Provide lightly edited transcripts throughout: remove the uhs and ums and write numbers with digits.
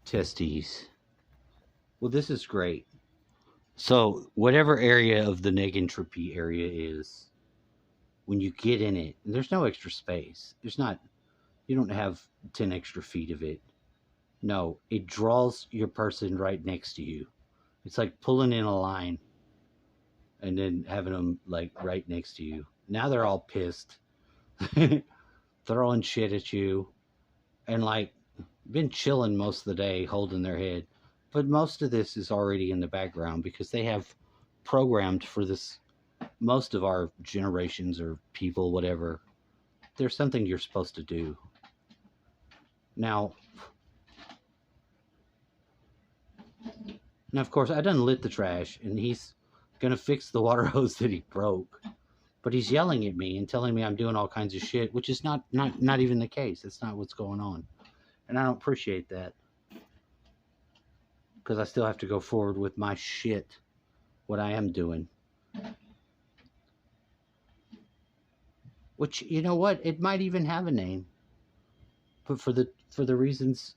Testes. Well, this is great. So, whatever area of the negentropy area is, when you get in it, there's no extra space. There's not, you don't have 10 extra feet of it. No, it draws your person right next to you. It's like pulling in a line and then having them like right next to you. Now they're all pissed, throwing shit at you, and like been chilling most of the day, holding their head. But most of this is already in the background because they have programmed for this. Most of our generations or people, whatever, there's something you're supposed to do. Now, of course, I done lit the trash, and he's gonna fix the water hose that he broke. But he's yelling at me and telling me I'm doing all kinds of shit, which is not even the case. It's not what's going on, and I don't appreciate that because I still have to go forward with my shit, what I am doing. Which, you know what, it might even have a name, but for the reasons,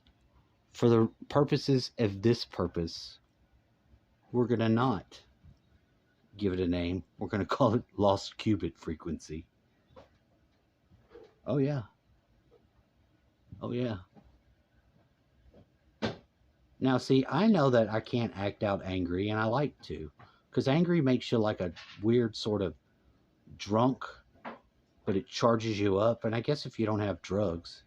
for the purposes of this purpose, we're gonna not give it a name. We're gonna call it lost qubit frequency. Oh yeah. Oh yeah. Now, see, I know that I can't act out angry, and I like to, because angry makes you like a weird sort of drunk, but it charges you up. And I guess if you don't have drugs,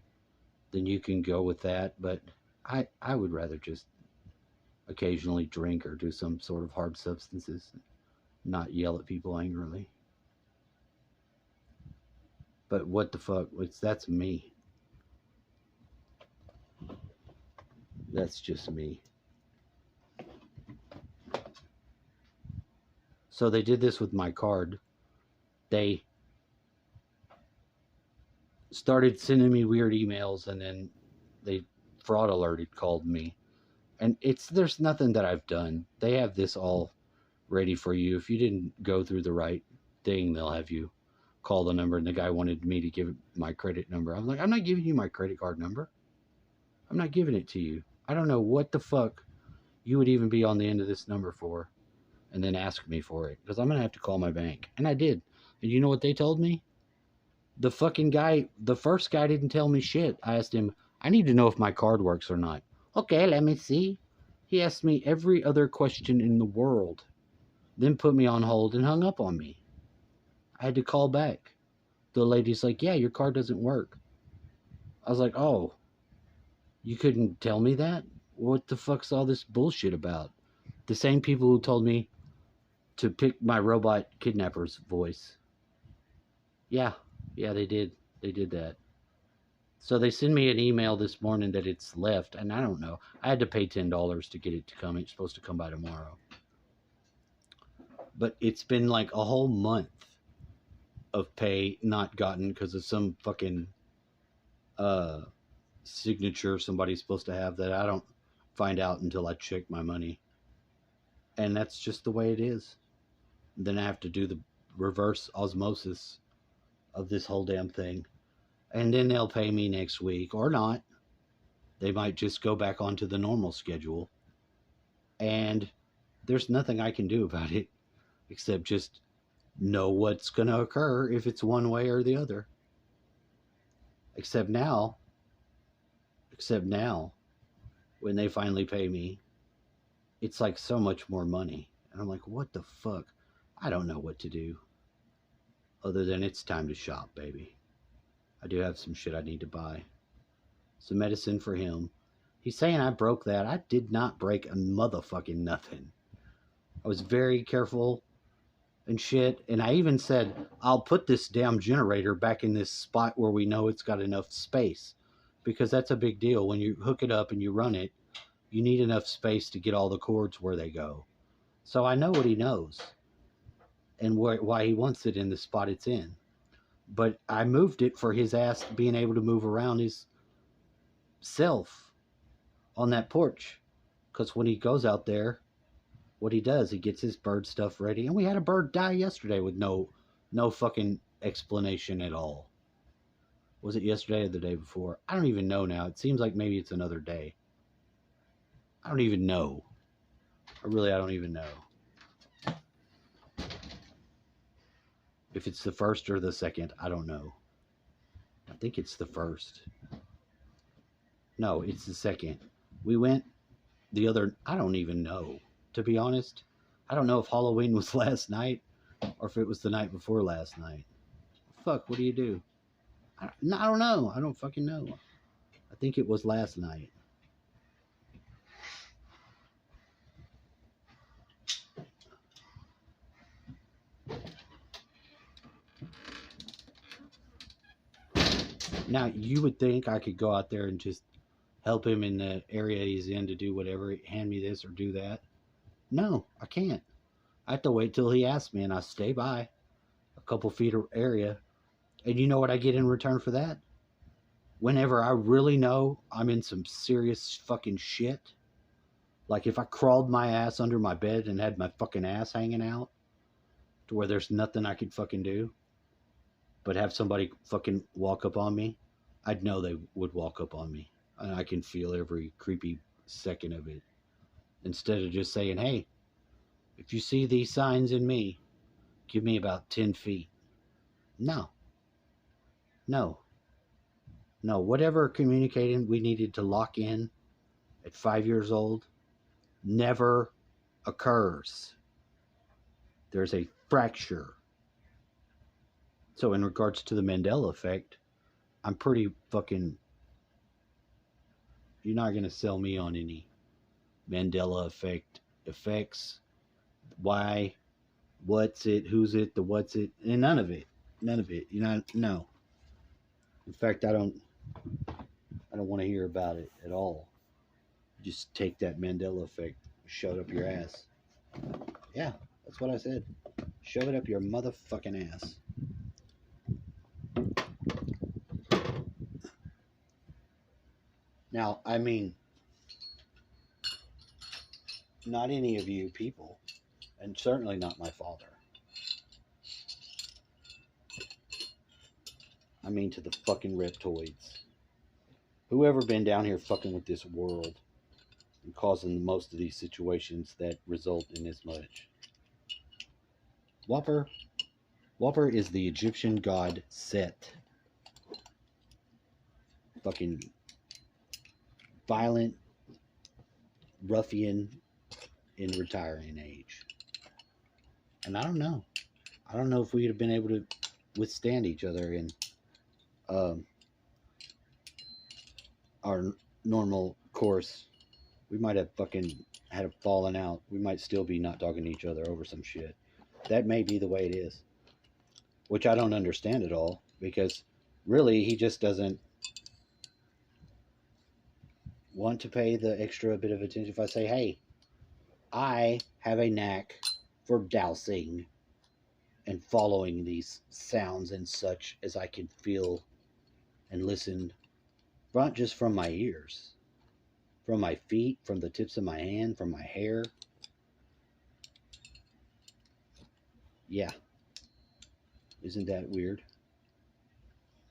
then you can go with that. But I would rather just occasionally drink or do some sort of hard substances, not yell at people angrily. But what the fuck? That's me. That's just me. So they did this with my card. They started sending me weird emails, and then they fraud alerted called me. And there's nothing that I've done. They have this all ready for you. If you didn't go through the right thing, they'll have you call the number. And the guy wanted me to give my credit number. I'm like, I'm not giving you my credit card number. I'm not giving it to you. I don't know what the fuck you would even be on the end of this number for, and then ask me for it, because I'm gonna have to call my bank. And I did. And you know what they told me? The fucking guy, the first guy didn't tell me shit. I asked him, I need to know if my card works or not. Okay, let me see. He asked me every other question in the world, then put me on hold and hung up on me. I had to call back. The lady's like, yeah, your card doesn't work. I was like, oh, you couldn't tell me that? What the fuck's all this bullshit about? The same people who told me to pick my robot kidnapper's voice. Yeah, they did. They did that. So they send me an email this morning that it's left, and I don't know. I had to pay $10 to get it to come. It's supposed to come by tomorrow. But it's been like a whole month of pay not gotten because of some fucking uh signature somebody's supposed to have that I don't find out until I check my money. And that's just the way it is. Then I have to do the reverse osmosis of this whole damn thing. And then they'll pay me next week or not. They might just go back onto the normal schedule. And there's nothing I can do about it except just know what's going to occur if it's one way or the other. Except now, when they finally pay me, it's like so much more money. And I'm like, what the fuck? I don't know what to do. Other than it's time to shop, baby. I do have some shit I need to buy. Some medicine for him. He's saying I broke that. I did not break a motherfucking nothing. I was very careful and shit. And I even said, I'll put this damn generator back in this spot where we know it's got enough space. Because that's a big deal. When you hook it up and you run it, you need enough space to get all the cords where they go. So I know what he knows and why he wants it in the spot it's in. But I moved it for his ass being able to move around his self on that porch. Because when he goes out there, what he does, he gets his bird stuff ready. And we had a bird die yesterday with no fucking explanation at all. Was it yesterday or the day before? I don't even know now. It seems like maybe it's another day. I don't even know. I don't even know. If it's the first or the second, I don't know. I think it's the first. No, it's the second. We went I don't even know. To be honest, I don't know if Halloween was last night or if it was the night before last night. Fuck, what do you do? I don't know. I don't fucking know. I think it was last night. Now, you would think I could go out there and just help him in the area he's in to do whatever, hand me this or do that. No, I can't. I have to wait till he asks me, and I stay by a couple feet of area. And you know what I get in return for that? Whenever I really know I'm in some serious fucking shit, like if I crawled my ass under my bed and had my fucking ass hanging out to where there's nothing I could fucking do, but have somebody fucking walk up on me, I'd know they would walk up on me. And I can feel every creepy second of it. Instead of just saying, hey, if you see these signs in me, give me about 10 feet. No. No. No. Whatever communicating we needed to lock in at 5 years old never occurs. There's a fracture. So, in regards to the Mandela effect, I'm pretty fucking. You're not going to sell me on any Mandela effect effects. Why? What's it? Who's it? The what's it? And none of it. None of it. You know, no. In fact, I don't want to hear about it at all. Just take that Mandela effect, shove it up your ass. Yeah, that's what I said. Shove it up your motherfucking ass. Now, I mean, not any of you people, and certainly not my father. I mean to the fucking reptoids. Whoever been down here fucking with this world and causing most of these situations that result in as much. Whopper is the Egyptian god Set. Fucking violent ruffian in retiring age. And I don't know. I don't know if we'd have been able to withstand each other in our normal course. We might have fucking had a falling out. We might still be not talking to each other over some shit. That may be the way it is. Which I don't understand at all, because really he just doesn't want to pay the extra bit of attention. If I say, hey, I have a knack for dowsing and following these sounds and such as I can feel and listen, not just from my ears, from my feet, from the tips of my hand, from my hair. Yeah. Isn't that weird?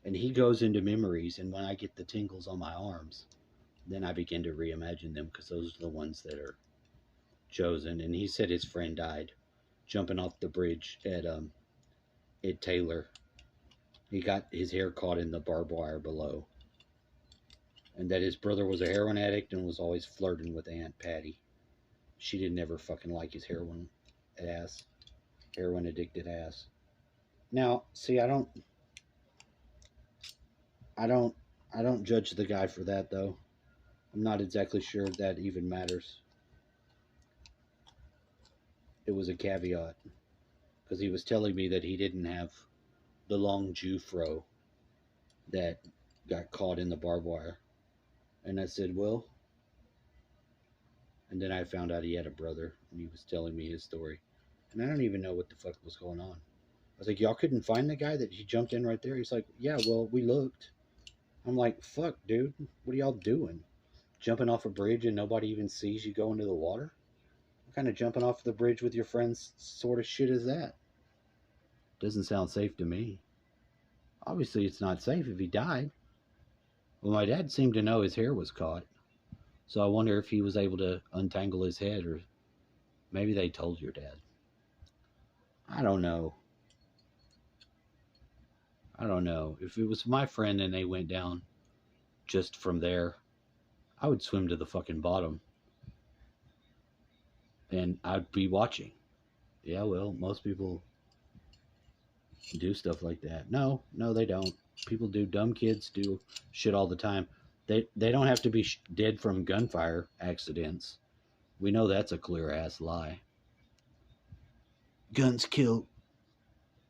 And he goes into memories, and when I get the tingles on my arms, then I begin to reimagine them, because those are the ones that are chosen. And he said his friend died jumping off the bridge at Taylor. He got his hair caught in the barbed wire below. And that his brother was a heroin addict and was always flirting with Aunt Patty. She didn't ever fucking like his heroin addicted ass. Now, see, I don't judge the guy for that, though. I'm not exactly sure that even matters. It was a caveat, because he was telling me that he didn't have the long Jew fro that got caught in the barbed wire. And I said, well, and then I found out he had a brother, and he was telling me his story. And I don't even know what the fuck was going on. I was like, y'all couldn't find the guy that he jumped in right there? He's like, yeah, well, we looked. I'm like, fuck, dude, what are y'all doing? Jumping off a bridge and nobody even sees you go into the water? What kind of jumping off the bridge with your friends sort of shit is that? Doesn't sound safe to me. Obviously, it's not safe if he died. Well, my dad seemed to know his hair was caught. So I wonder if he was able to untangle his head, or maybe they told your dad. I don't know. I don't know. If it was my friend and they went down just from there, I would swim to the fucking bottom and I'd be watching. Yeah, well, most people do stuff like that. No, no, they don't. People do. Dumb kids do shit all the time. They don't have to be dead from gunfire accidents. We know that's a clear ass lie. Guns kill.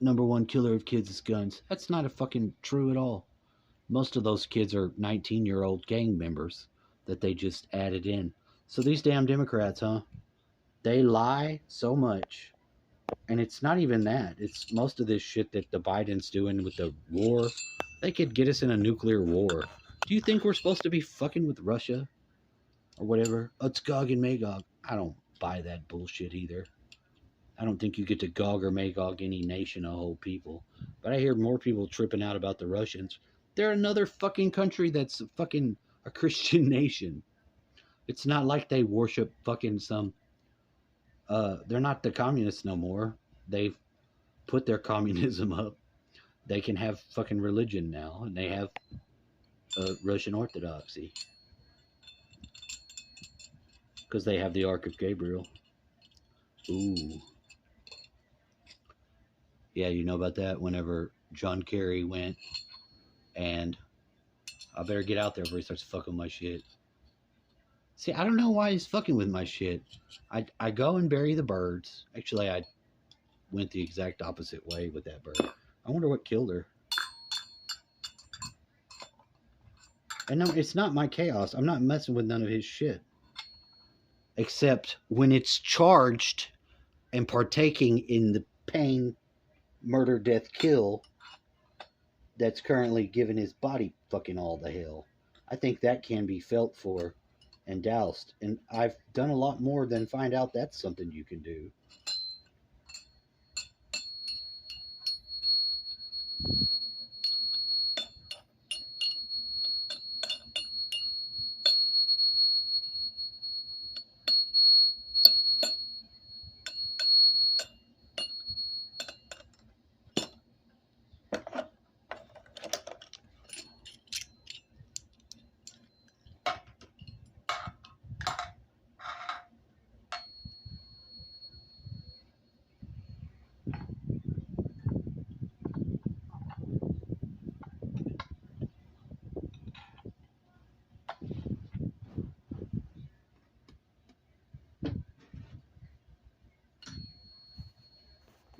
Number one killer of kids is guns. That's not a fucking true at all. Most of those kids are 19-year-old gang members that they just added in. So these damn Democrats, huh? They lie so much. And it's not even that. It's most of this shit that the Biden's doing with the war. They could get us in a nuclear war. Do you think we're supposed to be fucking with Russia or whatever? Oh, it's Gog and Magog. I don't buy that bullshit either. I don't think you get to Gog or Magog any nation, a whole people. But I hear more people tripping out about the Russians. They're another fucking country that's fucking a Christian nation. It's not like they worship fucking some. They're not the communists no more. They've put their communism up. They can have fucking religion now, and they have Russian Orthodoxy because they have the Ark of Gabriel. Ooh, yeah, you know about that? Whenever John Kerry went, and I better get out there before he starts fucking my shit. See, I don't know why he's fucking with my shit. I go and bury the birds. Actually, I went the exact opposite way with that bird. I wonder what killed her. And no, it's not my chaos. I'm not messing with none of his shit. Except when it's charged and partaking in the pain, murder, death, kill that's currently giving his body fucking all the hell. I think that can be felt for and doused. And I've done a lot more than find out that's something you can do.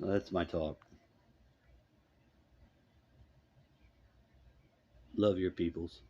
Well, that's my talk. Love your peoples.